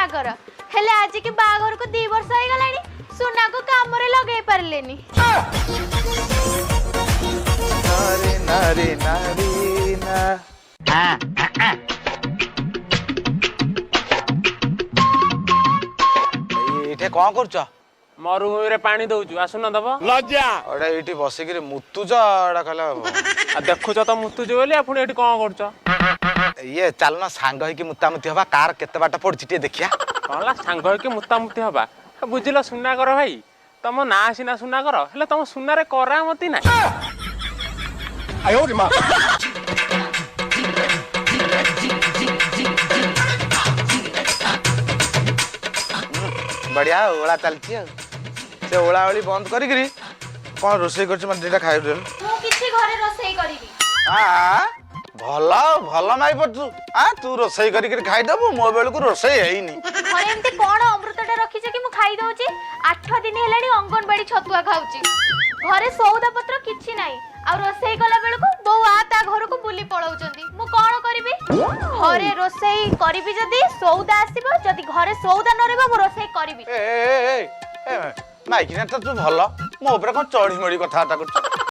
बागर हेले आज की बागर को 2 वर्ष हो गलानी सुना को काम रे लगे परलेनी नारी नारी नारी ना एठे कौन करछ मरुभूमि रे पानी दउछु आसुन दब लज्जा अरे एठी बसिकिरी मुतुछ एडा कहला आ देखुछ त मुतुछु बोली पुणी एठी कोन करछ ये चलना सांग होई कि मुतामुती हवा कार केते बाट पड़छि टे देखिया कहला सांग होई कि मुतामुती हवा बुझिल सुना कर भाई तम ना सिना सुना कर हेले तम सुना रे करामती ना आयो रे मां बढ़िया ओला चलछि से ओला ओली बंद करी गिरी कोन रोसई करछि मन डेटा खाइ दे मु किछि घरे रोसई करिवि हां भला भला नाइ पड़छु हां तू रोसई करी गिरी खाइ दबु मो बेल को रोसई हेइनी घरे एमती कोन अमृतटा रखिछ कि मु खाइ दउची 8 दिन हेलानी अंगनबाड़ी छतुआ खाउची घरे सौदा पत्र किछि नाही आ रोसई कला बेल को बौ आ ता घर को बुली पळौचंदी मु कोन करबी घरे रोसई करबी जदी सौदा आसीबो जदी घरे सौदा न रहबो मु रोसई करबी ए माइकिना तो तू भल मो ऊपर कोन चढ़ी मड़ी कथा ता करछ